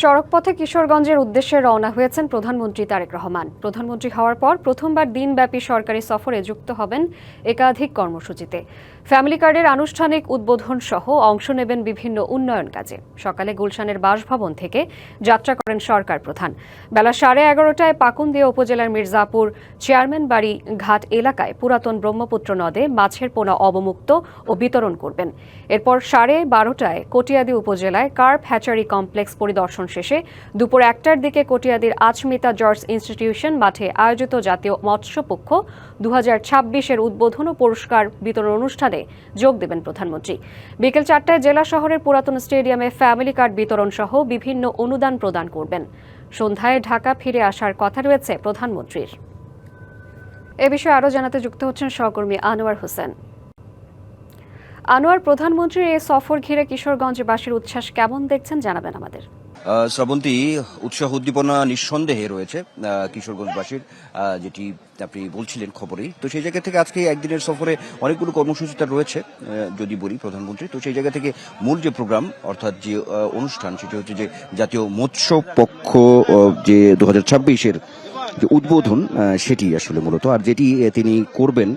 সড়কপথে কিশোরগঞ্জের উদ্দেশ্যে রওনা হয়েছেন প্রধানমন্ত্রী তারেক রহমান। প্রধানমন্ত্রী হওয়ার পর প্রথমবার দিনব্যাপী সরকারি সফরে যুক্ত হবেন একাধিক কর্মসূচিতে। ফ্যামিলি কার্ডের আনুষ্ঠানিক উদ্বোধন সহ অংশ নেবেন বিভিন্ন উন্নয়ন কাজে। সকালে গুলশানের বাসভবন থেকে যাত্রা করেন সরকার প্রধান। বেলা 11:30টায় পাকুন্দিয়া উপজেলার মির্জাপুর চেয়ারম্যান বাড়ি ঘাট এলাকায় পুরাতন ব্রহ্মপুত্র নদে মাছের পোনা অবমুক্ত ও বিতরণ করবেন। এরপর 12:30টায় কটিয়াদী উপজেলায় কার্প হ্যাচারি কমপ্লেক্স পরিদর্শন শেষে দুপুর 1টার দিকে কটিয়াদীর আচমিতা জর্জ ইনস্টিটিউশন মাঠে আয়োজিত জাতীয় মৎস্যপক্ষ 2026-এর উদ্বোধন ও পুরস্কার বিতরণ অনুষ্ঠানে যোগ দেবেন প্রধানমন্ত্রী। বিকেল 4টায় জেলা শহরের পুরাতন স্টেডিয়ামে ফ্যামিলি কার্ড বিতরণ সহ বিভিন্ন অনুদান প্রদান করবেন। সন্ধ্যায় ঢাকা ফিরে আসার কথা রয়েছে প্রধানমন্ত্রীর। এ বিষয়ে আরও জানাতে যুক্ত হচ্ছেন সহকর্মী আনোয়ার হোসেন। আনোয়ার, প্রধানমন্ত্রীর এই সফর ঘিরে কিশোরগঞ্জবাসীর উচ্ছ্বাস কেমন দেখছেন জানাবেন আমাদের। শ্রাবন্তী, উৎসাহ উদ্দীপনা নিঃসন্দেহে রয়েছে কিশোরগঞ্জবাসীর, যেটি আপনি বলছিলেন খবরেই। তো সেই জায়গা থেকে আজকে একদিনের সফরে অনেকগুলো কর্মসূচি তার রয়েছে যদি বলি প্রধানমন্ত্রী। তো সেই জায়গা থেকে মূল যে প্রোগ্রাম অর্থাৎ যে অনুষ্ঠান সেটি হচ্ছে যে জাতীয় মৎস্য পক্ষ যে 2026-এর যে উদ্বোধন সেটি আসলে মূলত, আর যেটি তিনি করবেন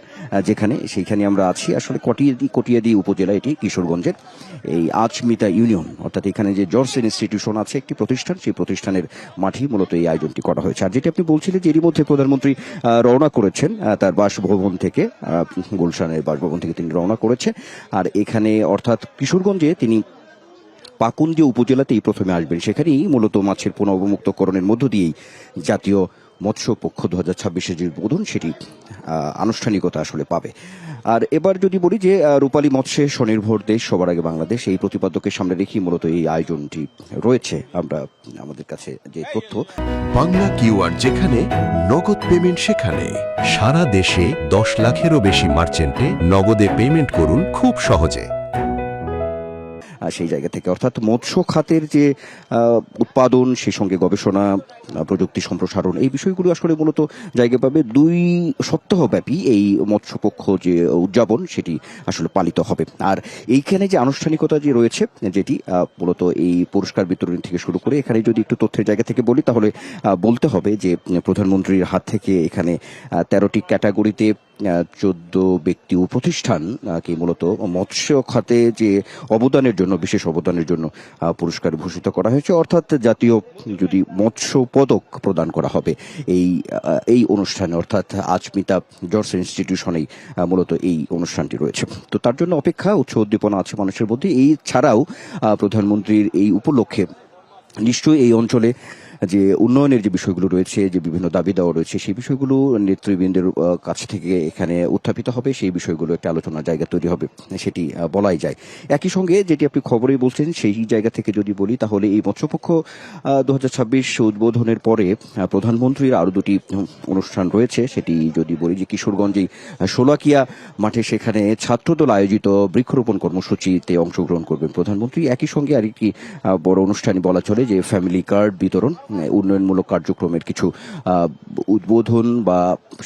যেখানে সেইখানে আমরা আছি আসলে কটিয়াদী উপজেলা, এটি কিশোরগঞ্জের এই আচমিতা ইউনিয়ন, অর্থাৎ এখানে যে জর্জ ইনস্টিটিউশন আছে একটি প্রতিষ্ঠান, সেই প্রতিষ্ঠানের মাঠেই মূলত এই আয়োজনটি করা হয়েছে। আর যেটি আপনি বলছিলেন যে এরই মধ্যে প্রধানমন্ত্রী রওনা করেছেন তার বাসভবন থেকে, গুলশানের বাসভবন থেকে তিনি রওনা করেছে। আর এখানে অর্থাৎ কিশোরগঞ্জে তিনি পাকুন্দিয়া উপজেলাতেই প্রথমে আসবেন। সেখানেই মূলত মাছের পোনা অবমুক্তকরণের মধ্য দিয়েই জাতীয় মৎস্য পক্ষ 2026-এর যে উদ্বোধন সেটি আনুষ্ঠানিকতা আসলে পাবে। আর এবার যদি বলি যে রূপালী মৎস্যে স্বনির্ভর দেশ সবার আগে বাংলাদেশ, এই প্রতিপাদ্যকে সামনে রেখেই মূলত এই আয়োজনটি রয়েছে। আমরা আমাদের কাছে যে তথ্য, বাংলা কিউআর যেখানে নগদ পেমেন্ট সেখানে সারা দেশে 10 লাখেরও বেশি মার্চেন্টে নগদে পেমেন্ট করুন খুব সহজে। সেই জায়গা থেকে অর্থাৎ মৎস্য খাতের যে উৎপাদন, সেই সঙ্গে গবেষণা, প্রযুক্তি সম্প্রসারণ, এই বিষয়গুলো আসলে মূলত জায়গা পাবে। 2 সপ্তাহব্যাপী এই মৎস্যপক্ষ যে উদযাপন সেটি আসলে পালিত হবে। আর এইখানে যে আনুষ্ঠানিকতা যে রয়েছে, যেটি মূলত এই পুরস্কার বিতরণ থেকে শুরু করে, এখানে যদি একটু তথ্যের জায়গা থেকে বলি তাহলে বলতে হবে যে প্রধানমন্ত্রীর হাত থেকে এখানে 13টি ক্যাটাগরিতে 14 ব্যক্তি ও প্রতিষ্ঠানকে মূলত মৎস্য খাতে যে অবদানের জন্য, বিশেষ অবদানের জন্য পুরস্কার ভূষিত করা হয়েছে। অর্থাৎ জাতীয় যদি মৎস্য পদক প্রদান করা হবে এই অনুষ্ঠানে, অর্থাৎ আচমিতা জর্জ ইনস্টিটিউশনেই মূলত এই অনুষ্ঠানটি রয়েছে। তো তার জন্য অপেক্ষা, উৎসাহ উদ্দীপনা আছে মানুষের মধ্যে। এই ছাড়াও প্রধানমন্ত্রীর এই উপলক্ষে নিশ্চয়ই এই অঞ্চলে যে উন্নয়নের যে বিষয়গুলো রয়েছে, যে বিভিন্ন দাবি দেওয়া রয়েছে, সেই বিষয়গুলো নেতৃবৃন্দের কাছ থেকে এখানে উত্থাপিত হবে। সেই বিষয়গুলো একটা আলোচনার জায়গা তৈরি হবে, সেটি বলাই যায়। একই সঙ্গে যেটি আপনি খবরেই বলছেন, সেই জায়গা থেকে যদি বলি তাহলে এই মৎস্যপক্ষ 2026 উদ্বোধনের পরে প্রধানমন্ত্রীর আরো 2টি অনুষ্ঠান রয়েছে। সেটি যদি বলি যে কিশোরগঞ্জেই শোলাকিয়া মাঠে, সেখানে ছাত্রদল আয়োজিত বৃক্ষরোপণ কর্মসূচিতে অংশগ্রহণ করবেন প্রধানমন্ত্রী। একই সঙ্গে আরেকটি বড় অনুষ্ঠানই বলা চলে যে ফ্যামিলি কার্ড বিতরণ, উন্নয়নমূলক কার্যক্রমের কিছু উদ্বোধন বা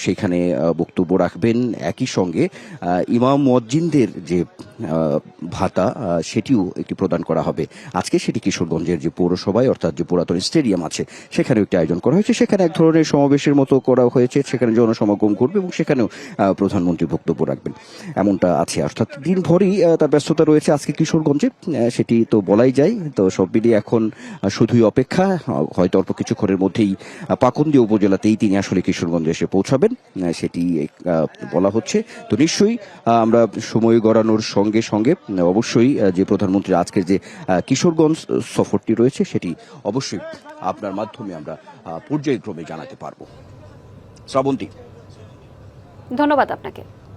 সেখানে বক্তব্য রাখবেন। একই সঙ্গে ইমাম মুয়াজ্জিনদের যে ভাতা সেটিও একটি প্রদান করা হবে। আজকে সেটি কিশোরগঞ্জের যে পৌরসভায়, অর্থাৎ যে পুরাতন স্টেডিয়াম আছে সেখানেও একটি আয়োজন করা হয়েছে। সেখানে এক ধরনের সমাবেশের মতো করা হয়েছে, সেখানে জনসমাগম করবে এবং সেখানেও প্রধানমন্ত্রী বক্তব্য রাখবেন, এমনটা আছে। অর্থাৎ দিনভরই তার ব্যস্ততা রয়েছে আজকে কিশোরগঞ্জে, সেটি তো বলাই যায়। তো সব মিলিয়ে এখন শুধুই অপেক্ষা, হয়তো অল্প কিছুক্ষণের মধ্যেই পাকুন্দিয়া উপজেলাতেই তিনি আসলে কিশোরগঞ্জে এসে পৌঁছাবেন, সেটি বলা হচ্ছে। তো নিশ্চয়ই আমরা সময় গড়ানোর সঙ্গে সঙ্গে অবশ্যই যে প্রধানমন্ত্রীর আজকের যে কিশোরগঞ্জ সফরটি রয়েছে সেটি অবশ্যই আপনার মাধ্যমে আমরা পর্যায়ক্রমে জানাতে পারবো। শ্রাবন্তী, ধন্যবাদ আপনাকে।